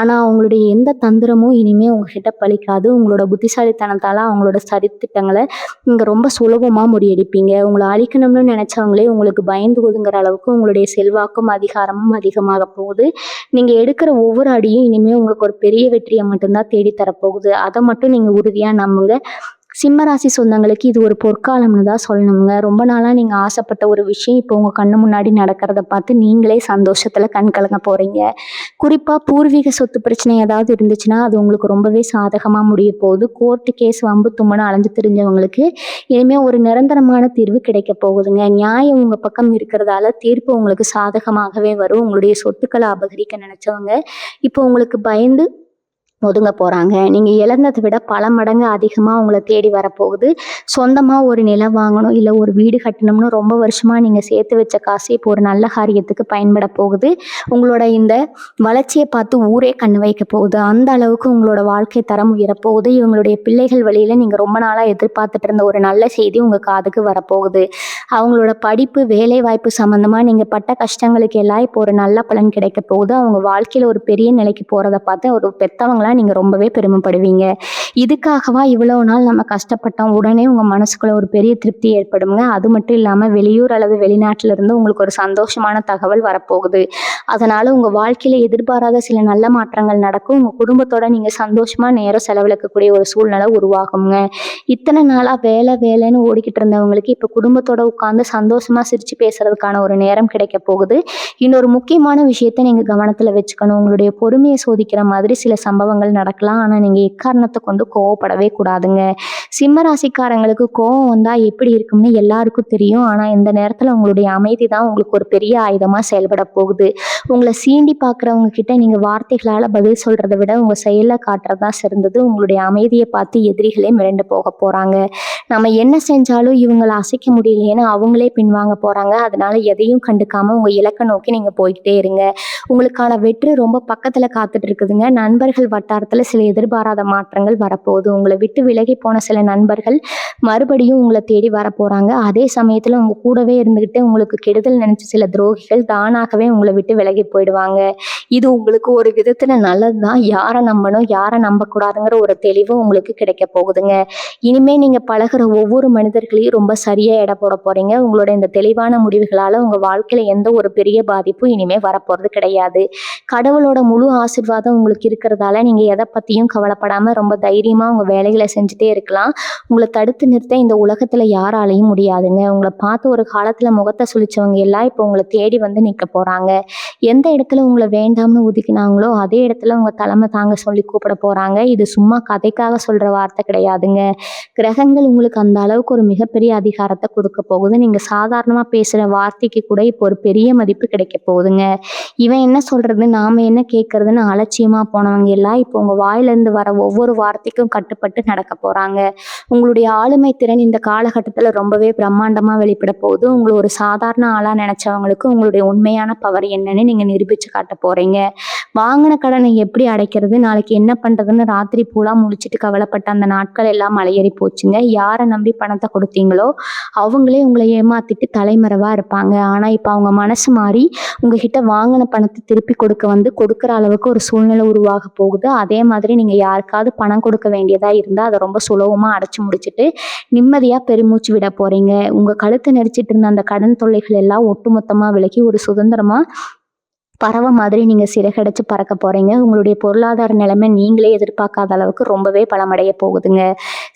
ஆனால் அவங்களுடைய எந்த தந்திரமும் இனிமேல் உங்ககிட்ட பலிக்காது. உங்களோட புத்திசாலித்தனத்தால் அவங்களோட சதித்திட்டங்களை நீங்கள் ரொம்ப சுலபமாக முறியடிப்பீங்க. உங்களை அழிக்கணும்னு நினச்சவங்களே உங்களுக்கு பயந்து ஒதுங்குற அளவுக்கு உங்களுடைய செல்வாக்கும் அதிகாரமும் அதிகமாக போகுது. நீங்கள் எடுக்கிற ஒவ்வொரு அடியும் இனிமேல் உங்களுக்கு ஒரு பெரிய வெற்றியை மட்டும்தான் தேடித்தரப்போகுது. அதை மட்டும் நீங்கள் உறுதியாக நம்புங்க. சிம்மராசி சொந்தங்களுக்கு இது ஒரு பொற்காலம்னு தான் சொல்லணுங்க. ரொம்ப நாளாக நீங்கள் ஆசைப்பட்ட ஒரு விஷயம் இப்போ உங்கள் கண்ணு முன்னாடி நடக்கிறத பார்த்து நீங்களே சந்தோஷத்தில் கண் கலங்க போகிறீங்க. குறிப்பாக பூர்வீக சொத்து பிரச்சனை ஏதாவது இருந்துச்சுன்னா அது உங்களுக்கு ரொம்பவே சாதகமாக முடிய போகுது. கோர்ட்டு கேஸ் வம்பு தும்முன்னு அலைஞ்சு தெரிஞ்சவங்களுக்கு இனிமேல் ஒரு நிரந்தரமான தீர்வு கிடைக்க போகுதுங்க. நியாயம் உங்கள் பக்கம் இருக்கிறதால தீர்ப்பு உங்களுக்கு சாதகமாகவே வரும். உங்களுடைய சொத்துக்களை அபகரிக்க நினச்சவங்க இப்போ உங்களுக்கு பயந்து ஒதுங்க போகிறாங்க. நீங்கள் இழந்ததை விட பல மடங்கு அதிகமாக உங்களை தேடி வரப்போகுது. சொந்தமாக ஒரு நிலம் வாங்கணும் இல்லை ஒரு வீடு கட்டணும்னு ரொம்ப வருஷமாக நீங்கள் சேர்த்து வச்ச காசு இப்போ ஒரு நல்ல காரியத்துக்கு பயன்பட போகுது. உங்களோட இந்த வளர்ச்சியை பார்த்து ஊரே கண்ணு வைக்க போகுது. அந்த அளவுக்கு உங்களோட வாழ்க்கை தரம் உயரப்போகுது. இவங்களுடைய பிள்ளைகள் வழியில் நீங்கள் ரொம்ப நாளாக எதிர்பார்த்துட்டு இருந்த ஒரு நல்ல செய்தி உங்கள் காதுக்கு வரப்போகுது. அவங்களோட படிப்பு வேலை வாய்ப்பு சம்மந்தமாக நீங்கள் பட்ட கஷ்டங்களுக்கு எல்லாம் இப்போ ஒரு நல்ல பலன் கிடைக்க போகுது. அவங்க வாழ்க்கையில் ஒரு பெரிய நிலைக்கு போகிறத பார்த்து ஒரு பெற்றவங்களா நீங்கள் ரொம்பவே பெருமைப்படுவீங்க. இதுக்காகவா இவ்வளோ நாள் நம்ம கஷ்டப்பட்டோம். உடனே உங்கள் மனசுக்குள்ள ஒரு பெரிய திருப்தி ஏற்படுங்க. அது மட்டும் இல்லாமல் வெளியூர் அல்லது வெளிநாட்டில இருந்து உங்களுக்கு ஒரு சந்தோஷமான தகவல் வரப்போகுது. அதனால் உங்கள் வாழ்க்கையில் எதிர்பாராத சில நல்ல மாற்றங்கள் நடக்கும். உங்கள் குடும்பத்தோட நீங்கள் சந்தோஷமாக நேரம் செலவழிக்கக்கூடிய ஒரு சூழ்நிலை உருவாகுங்க. இத்தனை நாளாக வேலை வேலைன்னு ஓடிக்கிட்டு இருந்தவங்களுக்கு இப்போ குடும்பத்தோட உட்காந்து சந்தோஷமாக சிரித்து பேசுறதுக்கான ஒரு நேரம் கிடைக்க போகுது. இன்னொரு முக்கியமான விஷயத்தை நீங்கள் கவனத்தில் வச்சுக்கணும். உங்களுடைய பொறுமையை சோதிக்கிற மாதிரி சில சம்பவங்கள் நடக்கலாம். ஆனால் நீங்கள் எக்காரணத்தை கொண்டு கோவப்படவே கூடாதுங்க. சிம்ம ராசிக்காரங்களுக்கு கோவம் வந்தால் எப்படி இருக்கும்னு எல்லாருக்கும் தெரியும். ஆனால் இந்த நேரத்தில் உங்களுடைய அமைதி தான் உங்களுக்கு ஒரு பெரிய ஆயுதமாக செயல்பட போகுது. உங்களை சீண்டி பார்க்குறவங்க கிட்ட நீங்கள் வார்த்தைகளால் பதில் சொல்கிறத விட உங்கள் செயலில் காட்டுறது தான் சிறந்தது. உங்களுடைய அமைதியை பார்த்து எதிரிகளே மிரண்டு போக போகிறாங்க. நம்ம என்ன செஞ்சாலும் இவங்களை அசைக்க முடியலையேன்னு அவங்களே பின்வாங்க போகிறாங்க. அதனால எதையும் கண்டுக்காமல் உங்கள் இலக்கை நோக்கி நீங்கள் போய்கிட்டே இருங்க. உங்களுக்கான வெற்றி ரொம்ப பக்கத்தில் காத்துட்டு இருக்குதுங்க. நண்பர்கள் வட்டார வட்டாரத்துல சில எதிர்பாராத மாற்றங்கள் வரப்போகுது. உங்கள விட்டு விலகி போன சில நண்பர்கள் மறுபடியும் உங்கள தேடி வரப்போறாங்க. அதே சமயத்துல உங்க கூடவே இருந்துகிட்டு உங்களுக்கு கெடுதல் நினைச்ச சில துரோகிகள் தானாகவே உங்கள விட்டு விலகி போயிடுவாங்க. இது உங்களுக்கு ஒரு விதத்துல நல்லதுதான். யார நம்பணும், யார நம்பக்கூடாதுங்கிற ஒரு தெளிவு உங்களுக்கு கிடைக்க போகுதுங்க. இனிமே நீங்க பழகுற ஒவ்வொரு மனிதர்களையும் ரொம்ப சரியா எடை போட போறீங்க. உங்களோட இந்த தெளிவான முடிவுகளால உங்க வாழ்க்கையில எந்த ஒரு பெரிய பாதிப்பும் இனிமே வரப்போறது கிடையாது. கடவுளோட முழு ஆசீர்வாதம் உங்களுக்கு இருக்கிறதால நீங்க எத பத்தியும் கவலைப்படாம ரொம்ப தைரியமா உங்க வேலைகளை செஞ்சுட்டே இருக்கலாம். உங்கள தடுத்து நிறுத்த இந்த உலகத்துல யாராலையும் முடியாதுங்க. உங்கள பார்த்து ஒரு காலத்துல முகத்த சுளிச்சவங்க எல்லாம் இப்போ உங்கள தேடி வந்து நிக்க போறாங்க. எந்த இடத்துல உங்கள வேண்டாம்னு ஒதுக்கினாங்களோ அதே இடத்துல உங்க தலைமை தாங்க சொல்லி கூப்பிட போறாங்க. இது சும்மா கதைக்காக சொல்ற வார்த்தை கிடையாதுங்க. கிரகங்கள் உங்களுக்கு அந்த அளவுக்கு ஒரு மிகப்பெரிய அதிகாரத்தை கொடுக்க போகுது. நீங்க சாதாரணமா பேசுற வார்த்தைக்கு கூட இப்போ ஒரு பெரிய மதிப்பு கிடைக்க போகுதுங்க. இவன் என்ன சொல்றது, நாம என்ன கேட்கறதுன்னு அலட்சியமா போனவங்க எல்லாம் இப்போ உங்க வாயிலிருந்து வர ஒவ்வொரு வார்த்தைக்கும் கட்டுப்பட்டு நடக்க போறாங்க. உங்களுடைய ஆளுமை திறன் இந்த காலகட்டத்துல ரொம்பவே பிரம்மாண்டமா வெளிப்பட போகுது. உங்களை ஒரு சாதாரண ஆளா நினைச்சவங்களுக்கு உங்களுடைய உண்மையான பவர் என்னன்னு நீங்க நிரூபிச்சு காட்ட போறீங்க. வாங்கின கடனை எப்படி அடைக்கிறது, நாளைக்கு என்ன பண்றதுன்னு ராத்திரி பூரா முழிச்சிட்டு கவலைப்பட்ட அந்த நாட்கள் எல்லாம் மலையேறி போச்சுங்க. யாரை நம்பி பணத்தை கொடுத்தீங்களோ அவங்களே உங்களை ஏமாத்திட்டு தலைமறைவா இருப்பாங்க. ஆனா இப்ப அவங்க மனசு மாறி உங்ககிட்ட வாங்கின பணத்தை திருப்பி கொடுக்க வந்து கொடுக்குற அளவுக்கு ஒரு சூழ்நிலை உருவாக போகுது. அதே மாதிரி நீங்க யாருக்காவது பணம் கொடுக்க வேண்டியதா இருந்தா அதை ரொம்ப சுலபமா அடைச்சு முடிச்சுட்டு நிம்மதியா பெருமூச்சு விட போறீங்க. உங்க கழுத்தை நெரிச்சிட்டு இருந்த அந்த கடன் தொல்லைகள் எல்லாம் ஒட்டுமொத்தமா விலகி ஒரு சுதந்திரமா பறவை மாதிரி நீங்க சிறகடைச்சு பறக்க போறீங்க. உங்களுடைய பொருளாதார நிலைமை நீங்களே எதிர்பார்க்காத அளவுக்கு ரொம்பவே பலமடைய போகுதுங்க.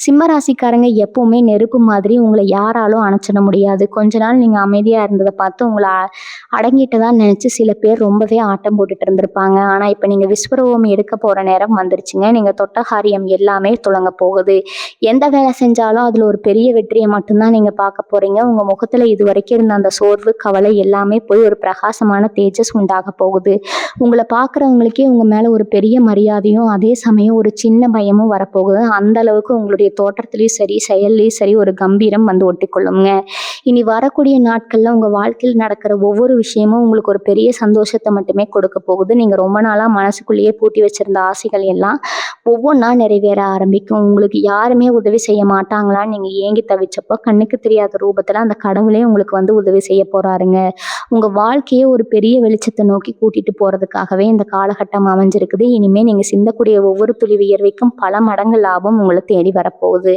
சிம்ம ராசிக்காரங்க எப்பவுமே நெருப்பு மாதிரி உங்களை யாராலும் அணைச்சிட முடியாது. கொஞ்ச நாள் நீங்க அமைதியா இருந்ததை பார்த்து உங்களை அடங்கிட்டுதான் நினைச்சு சில பேர் ரொம்பவே ஆட்டம் போட்டுட்டு இருந்திருப்பாங்க. ஆனா இப்ப நீங்க விஸ்வரூபம் எடுக்க போற நேரம் வந்துருச்சுங்க. நீங்க தொட்ட காரியம் எல்லாமே துளங்க போகுது. எந்த வேலை செஞ்சாலும் அதுல ஒரு பெரிய வெற்றியை மட்டும்தான் நீங்க பார்க்க போறீங்க. உங்க முகத்துல இது வரைக்கும் இருந்த அந்த சோர்வு கவலை எல்லாமே போய் ஒரு பிரகாசமான தேஜஸ் உண்டாக போகுது. உங்களை பார்க்குறவங்களுக்கே உங்க மேல ஒரு பெரிய மரியாதையும் அதே சமயம் ஒரு சின்ன பயமும் வரப்போகுது. அந்த அளவுக்கு உங்களுடைய தோற்றத்திலயும் சரி செயல்லையும் சரி ஒரு கம்பீரம் வந்து ஒட்டிக்கொள்ளுங்க. இனி வரக்கூடிய நாட்கள்ல உங்க வாழ்க்கையில் நடக்கிற ஒவ்வொரு விஷயமும் உங்களுக்கு ஒரு பெரிய சந்தோஷத்தை மட்டுமே கொடுக்க போகுது. நீங்க ரொம்ப நாளா மனசுக்குள்ளேயே பூட்டி வச்சிருந்த ஆசைகள் எல்லாம் ஒவ்வொன்றா நிறைவேற ஆரம்பிக்கும். உங்களுக்கு யாருமே உதவி செய்ய மாட்டாங்களான்னு நீங்க ஏங்கி தவிச்சப்போ கண்ணுக்கு தெரியாத ரூபத்துல அந்த கடவுளே உங்களுக்கு வந்து உதவி செய்ய போறாருங்க. உங்க வாழ்க்கையே ஒரு பெரிய வெளிச்சத்தை நோக்கி கூட்டிட்டு போறதுக்காகவே இந்த காலகட்டம் அமைஞ்சிருக்குது. இனிமே நீங்க சிந்தக்கூடிய ஒவ்வொரு துளி வியர்வைக்கும் பல மடங்கு லாபம் உங்களை தேடி வரப்போகுது.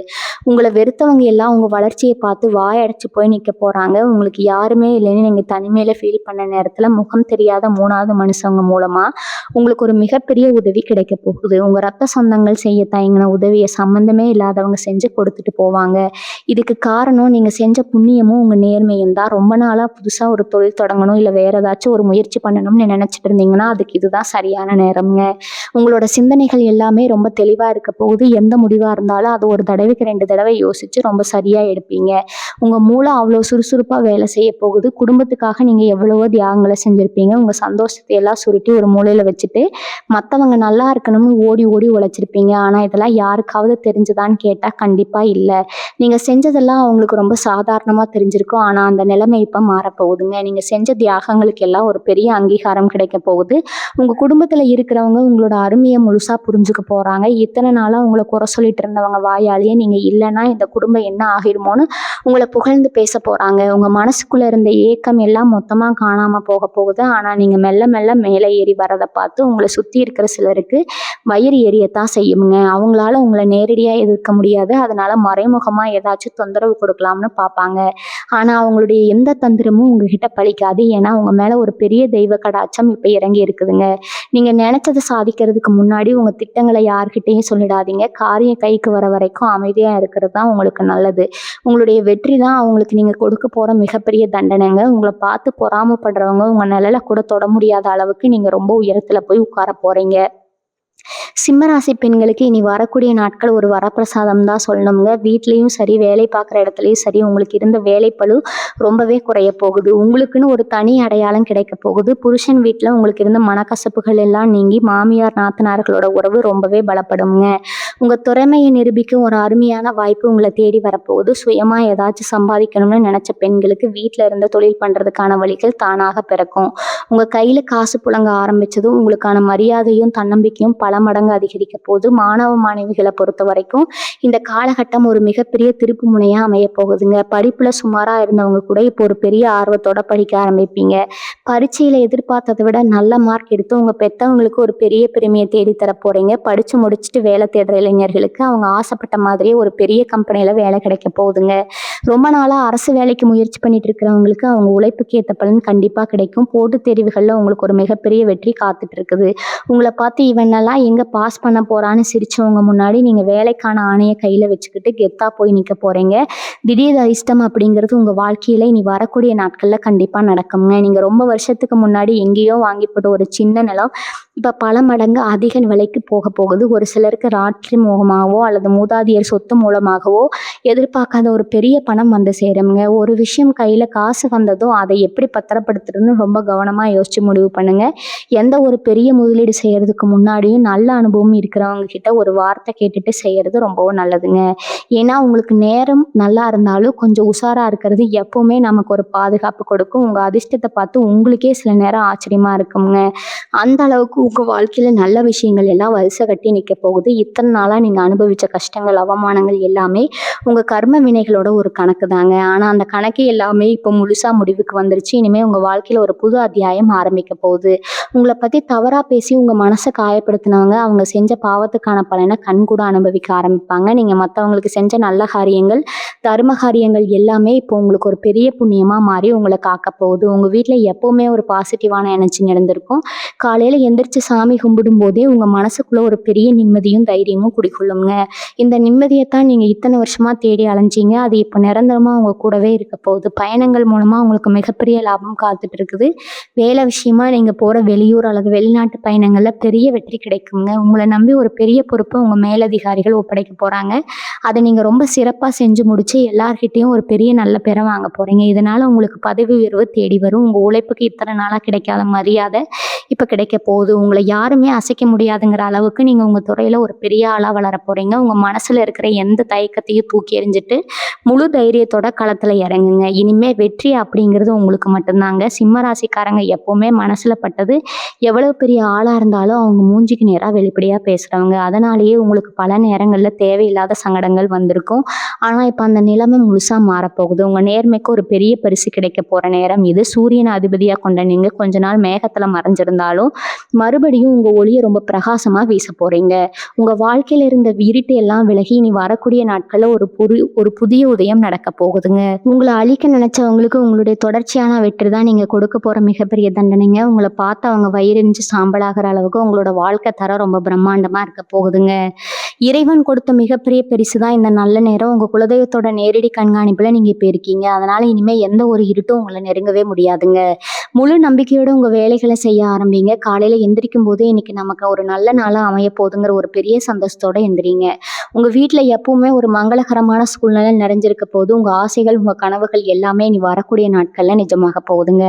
உங்களை வெறுத்தவங்க எல்லாம் உங்க வளர்ச்சியை பார்த்து வாயடைச்சு போய் நிக்க போறாங்க. உங்களுக்கு யாருமே இல்லைன்னு நீங்க தனிமையில ஃபீல் பண்ண நேரத்துல முகம் தெரியாத 3வது மனுஷங்க மூலமா உங்களுக்கு ஒரு மிகப்பெரிய உதவி கிடைக்க போகுது. உங்க ரத்த சொந்தங்கள் செய்ய தயங்கின உதவியை சம்பந்தமே இல்லாதவங்க செஞ்சு கொடுத்துட்டு போவாங்க. இதுக்கு காரணம் நீங்க செஞ்ச புண்ணியமும் உங்க நேர்மையும் தான். ரொம்ப நாளா புதுசா ஒரு தொழில் தொடங்கணும் இல்லை வேற ஏதாச்சும் ஒரு முயற்சி பண்ணணும்னு நினைச்சிட்டு இருந்தீங்கன்னா அதுக்கு இதுதான் சரியான நேரம்ங்க. உங்களோட சிந்தனைகள் எல்லாமே ரொம்ப தெளிவா இருக்க போகுது. எந்த முடிவா இருந்தாலும் அது ஒரு தடவைக்கு 2 தடவை யோசிச்சு ரொம்ப சரியா எடுப்பீங்க. உங்க மூளை அவ்வளோ சுறுசுறுப்பா வேலை செய்ய போகுது. குடும்பத்துக்காக நீங்க எவ்வளவோ தியாகங்களை செஞ்சிருப்பீங்க. உங்க சந்தோஷத்தை எல்லாம் சுருட்டி ஒரு மூலையில வச்சுட்டு மற்றவங்க நல்லா இருக்கணும்னு ஓடி ஓடி உழைச்சிருப்பீங்க. ஆனா இதெல்லாம் யாருக்காவது தெரிஞ்சுதான்னு கேட்டா கண்டிப்பா இல்லை. நீங்க செஞ்சதெல்லாம் அவங்களுக்கு ரொம்ப சாதாரணமா தெரிஞ்சிருக்கும். ஆனா அந்த நிலைமை இப்ப மாறப்போகுதுங்க. நீங்க செஞ்ச தியாகங்களுக்கு எல்லாம் ஒரு பெரிய அங்கீகாரம் கிடைக்க போகுது. உங்க குடும்பத்துல இருக்கிறவங்க உங்களோட அருமையை முழுசா புரிஞ்சுக்க போறாங்க. இத்தனை நாளா உங்களை குறை சொல்லிட்டு இருந்தவங்க வாயாலேயே நீங்க இல்லைன்னா இந்த குடும்பம் என்ன ஆகிருமோன்னு உங்களை புகழ்ந்து பேச போறாங்க. உங்க மனசுக்குள்ள இருந்த ஏக்கம் எல்லாம் மொத்தமா காணாம போக போகுது. ஆனா நீங்க மெல்ல மெல்ல மேலே ஏறி வரதை பார்த்து உங்களை சுத்தி இருக்கிற சிலருக்கு வயிறு எரியத்தான் செய்யுங்க. அவங்களால உங்களை நேரடியா எதிர்க்க முடியாது. அதனால மறைமுகமா ஏதாச்சும் தொந்தரவு கொடுக்கலாம்னு பார்ப்பாங்க. ஆனா அவங்களுடைய எந்த தந்திரமும் உங்ககிட்ட பலிக்காது. ஏன்னா உங்க மேல ஒரு பெரிய தெய்வ கடாட்சம் இப்ப இறங்கி இருக்குதுங்க. நீங்க நினைச்சதை சாதிக்கிறதுக்கு முன்னாடி உங்க திட்டங்களை யார்கிட்டையும் சொல்லிடாதீங்க. காரியம் கைக்கு வர வரைக்கும் அமைதியா இருக்கிறது தான் உங்களுக்கு நல்லது. உங்களுடைய வெற்றி தான் அவங்களுக்கு நீங்க கொடுக்க போற மிகப்பெரிய தண்டனைங்க. உங்களை பார்த்து பொறாமப்படுறவங்க உங்க நிழலை கூட தொட முடியாத அளவுக்கு நீங்க ரொம்ப உயரத்துல போய் உட்கார போறீங்க. சிம்மராசி பெண்களுக்கு இனி வரக்கூடிய நாட்கள் ஒரு வரப்பிரசாதம் தான் சொல்லணுங்க. வீட்லேயும் சரி வேலை பார்க்குற இடத்துலையும் சரி உங்களுக்கு இருந்த வேலைப்பளு ரொம்பவே குறைய போகுது. உங்களுக்குன்னு ஒரு தனி அடையாளம் கிடைக்க போகுது. புருஷன் வீட்டில் உங்களுக்கு இருந்த மனக்கசப்புகள் எல்லாம் நீங்கி மாமியார் நாத்தனார்களோட உறவு ரொம்பவே பலப்படுங்க. உங்கள் திறமையை நிரூபிக்க ஒரு அருமையான வாய்ப்பு உங்களை தேடி வரப்போகுது. சுயமாக ஏதாச்சும் சம்பாதிக்கணும்னு நினச்ச பெண்களுக்கு வீட்டில் இருந்து தொழில் பண்ணுறதுக்கான வழிகள் தானாக பிறக்கும். உங்கள் கையில் காசு புழங்க ஆரம்பித்ததும் உங்களுக்கான மரியாதையும் தன்னம்பிக்கையும் பல மடங்கு அதிகரிக்க போகுது. மாணவ மாணவிகளை பொறுத்த வரைக்கும் இந்த காலகட்டம் ஒரு மிகப்பெரிய திருப்பு முனையாக அமைய போகுதுங்க. படிப்பில் சுமாராக இருந்தவங்க கூட இப்போ ஒரு பெரிய ஆர்வத்தோட படிக்க ஆரம்பிப்பீங்க. பரீட்சையில் எதிர்பார்த்ததை விட நல்ல மார்க் எடுத்து உங்கள் பெற்றவங்களுக்கு ஒரு பெரிய பெருமையை தேடித்தர போகிறீங்க. படித்து முடிச்சுட்டு வேலை தேடுற இளைஞர்களுக்கு அவங்க ஆசைப்பட்ட மாதிரியே ஒரு பெரிய கம்பெனியில் வேலை கிடைக்க போகுதுங்க. ரொம்ப நாளாக அரசு வேலைக்கு முயற்சி பண்ணிட்டு இருக்கிறவங்களுக்கு அவங்க உழைப்புக்கு ஏற்ற பலன் கண்டிப்பாக கிடைக்கும். போட்டித் தேர்வுகளில் உங்களுக்கு ஒரு மிகப்பெரிய வெற்றி காத்துட்டு இருக்குது. உங்களை பார்த்து இவனெல்லாம் எங்கே பாஸ் பண்ண போகிறான்னு சிரிச்சவங்க முன்னாடி நீங்கள் வேலைக்கான ஆணையை கையில் வச்சுக்கிட்டு கெத்தாக போய் நிற்க போகிறீங்க. திடீர் அதிர்ஷ்டம் அப்படிங்கிறது உங்கள் வாழ்க்கையில் இனி வரக்கூடிய நாட்களில் கண்டிப்பாக நடக்குங்க. நீங்கள் ரொம்ப வருஷத்துக்கு முன்னாடி எங்கேயோ வாங்கி போட்ட ஒரு சின்ன நிலம் இப்போ பல மடங்கு அதிக விலைக்கு போக போகுது. ஒரு சிலருக்கு ராட்ரி மூலமாகவோ அல்லது மூதாதையர் சொத்து மூலமாகவோ எதிர்பார்க்காத ஒரு பெரிய பணம் வந்து சேருங்க. ஒரு விஷயம் கையில் காசு வந்ததும் அதை எப்படி பத்திரப்படுத்துறதுன்னு ரொம்ப கவனமாக யோசிச்சு முடிவு பண்ணுங்க. எந்த ஒரு பெரிய முதலீடு செய்யறதுக்கு முன்னாடியும் நல்ல அனுபவம் இருக்கிறவங்க கிட்ட ஒரு வார்த்தை கேட்டுட்டு செய்யறது ரொம்பவும் நல்லதுங்க. ஏன்னா உங்களுக்கு நேரம் நல்லா இருந்தாலும் கொஞ்சம் உஷாரா இருக்கிறது எப்பவுமே நமக்கு ஒரு பாதுகாப்பு கொடுக்கும். உங்க அதிர்ஷ்டத்தை பார்த்து உங்களுக்கே சில நேரம் ஆச்சரியமா இருக்குங்க. அந்த அளவுக்கு உங்க வாழ்க்கையில நல்ல விஷயங்கள் எல்லாம் வரிசை கட்டி நிற்க போகுது. இத்தனை நாளா நீங்க அனுபவிச்ச கஷ்டங்கள் அவமானங்கள் எல்லாமே உங்க கர்ம வினைகளோட ஒரு கணக்கு தாங்க. ஆனா அந்த கணக்கு எல்லாமே இப்போ முழுசா முடிவுக்கு வந்துருச்சு. இனிமே உங்க வாழ்க்கையில ஒரு புது அத்தியாயம் ஆரம்பிக்க போகுது. உங்களை பத்தி தவறா பேசி உங்க மனசை காயப்படுத்தினவங்க அவங்க செஞ்ச பாவத்துக்கான பலனை கண்கூட அனுபவிக்க ஆரம்பிப்பாங்க. நீங்க மற்றவங்களுக்கு செஞ்ச நல்ல காரியங்கள் தர்ம காரியங்கள் எல்லாமே இப்போ உங்களுக்கு ஒரு பெரிய புண்ணியமா மாறி உங்களை காக்க போகுது. உங்க வீட்டுல எப்பவுமே ஒரு பாசிட்டிவான எனர்ஜி நடந்திருக்கும். காலையில எந்திரிச்சு சாமி கும்பிடும் போதே உங்க மனசுக்குள்ள ஒரு பெரிய நிம்மதியும் தைரியமும் குடிக்கொள்ளுங்க. இந்த நிம்மதியைத்தான் நீங்க இத்தனை வருஷமா தேடி அலைஞ்சீங்க. அது இப்போ நிரந்தரமா உங்க கூடவே இருக்க போகுது. பயணங்கள் மூலமா உங்களுக்கு மிகப்பெரிய லாபம் காத்துட்டு இருக்குது. வேலை விஷயமா நீங்க போற வெளியூர் அல்லது வெளிநாட்டு பயணங்கள்ல பெரிய வெற்றி கிடைக்குங்க. உங்களை நம்பி ஒரு பெரிய பொறுப்பை உங்க மேலதிகாரிகள் ஒப்படைக்க போறாங்க. அதை நீங்க ரொம்ப சிறப்பா செஞ்சு முடிச்சு எல்லார்கிட்டையும் ஒரு பெரிய நல்ல பேரை வாங்க போறீங்க. இதனால உங்களுக்கு பதவி உயர்வு தேடி வரும். உங்க உழைப்புக்கு இத்தனை நாளா கிடைக்காத மரியாதை இப்போ கிடைக்க போகுது. உங்களை யாருமே அசைக்க முடியாதுங்கிற அளவுக்கு நீங்கள் உங்கள் துறையில் ஒரு பெரிய ஆளாக வளர போகிறீங்க. உங்கள் மனசில் இருக்கிற எந்த தயக்கத்தையும் தூக்கி எறிஞ்சிட்டு முழு தைரியத்தோட களத்தில் இறங்குங்க. இனிமேல் வெற்றி அப்படிங்கிறது உங்களுக்கு மட்டும்தாங்க. சிம்ம ராசிக்காரங்க எப்போவுமே மனசில் பட்டது எவ்வளோ பெரிய ஆளாக இருந்தாலும் அவங்க மூஞ்சிக்கு நேராக வெளிப்படையாக பேசுகிறவங்க. அதனாலேயே உங்களுக்கு பல நேரங்களில் தேவையில்லாத சங்கடங்கள் வந்திருக்கும். ஆனால் இப்போ அந்த நிலைமை முழுசாக மாறப்போகுது. உங்கள் நேர்மைக்கு ஒரு பெரிய பரிசு கிடைக்க போகிற நேரம் இது. சூரியன் அதிபதியாக கொண்ட நீங்கள் கொஞ்ச நாள் மேகத்தில் மறைஞ்சிருந்தாலும் மறுபடியும் உங்க ஒளியை ரொம்ப பிரகாசமா வீச போறீங்க. உங்க வாழ்க்கையில இருந்த இருட்டு எல்லாம் விலகி இனி வரக்கூடிய நாட்கள்ல ஒரு புதிய உதயம் நடக்க போகுதுங்க. உங்களை அழிக்க நினைச்சவங்களுக்கு உங்களுடைய தொடர்ச்சியான வெற்றி தான் நீங்க கொடுக்க போற மிகப்பெரிய தண்டனைங்க. உங்களை பார்த்து அவங்க வயிறெறிஞ்சு சாம்பலாகிற அளவுக்கு உங்களோட வாழ்க்கை தரம் ரொம்ப பிரம்மாண்டமா இருக்க போகுதுங்க. இறைவன் கொடுத்த மிகப்பெரிய பரிசு தான் இந்த நல்ல நேரம். உங்க குலதெய்வத்தோட நேரடி கண்காணிப்புல நீங்க இப்ப இருக்கீங்க. அதனால இனிமே எந்த ஒரு இருட்டும் உங்களை நெருங்கவே முடியாதுங்க. முழு நம்பிக்கையோட உங்க வேலைகளை செய்ய ஆரம்பிங்க. காலையில எந்திரிக்கும் போதே இன்னைக்கு நமக்கு ஒரு நல்ல நாளா அமைய போகுதுங்கிற ஒரு பெரிய சந்தோஷத்தோட எந்திரிங்க. உங்க வீட்டுல எப்பவுமே ஒரு மங்களகரமான சூழ்நிலை நிறைஞ்சிருக்க போது. உங்க ஆசைகள் உங்க கனவுகள் எல்லாமே இனி வரக்கூடிய நாட்கள்ல நிஜமாக போகுதுங்க.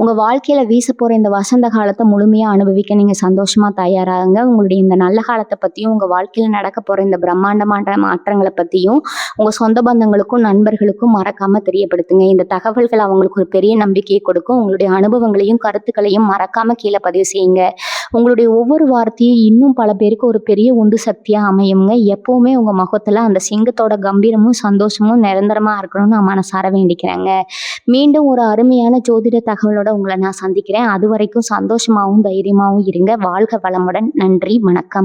உங்க வாழ்க்கையில வீச போற இந்த வசந்த காலத்தை முழுமையா அனுபவிக்க நீங்க சந்தோஷமா தயாராகுங்க. உங்களுடைய இந்த நல்ல காலத்தை பத்தியும் உங்க வாழ்க்கையில நடக்க போற இந்த பிரம்மாண்டமான மாற்றங்களை பத்தியும் உங்க சொந்த பந்தங்களுக்கும் நண்பர்களுக்கும் மறக்காம தெரியப்படுத்துங்க. இந்த தகவல்கள் அவங்களுக்கு ஒரு பெரிய நம்பிக்கையை கொடுக்கும். உங்களுடைய அனுபவங்களையும் கருத்துக்களையும் மறக்காம கீழே பதிவு செய்யுங்க. உங்களுடைய ஒவ்வொரு வார்த்தையும் இன்னும் பல பேருக்கு ஒரு பெரிய உந்து சக்தியா அமையுங்க. எப்பவுமே உங்க முகத்துல அந்த சிங்கத்தோட கம்பீரமும் சந்தோஷமும் நிரந்தரமா இருக்கணும்னு நான் மனசார வேண்டிக்கிறேங்க. மீண்டும் ஒரு அருமையான ஜோதிட தகவலோட உங்களை நான் சந்திக்கிறேன். அது வரைக்கும் சந்தோஷமாவும் தைரியமாவும் இருங்க. வாழ்க வளமுடன். நன்றி, வணக்கம்.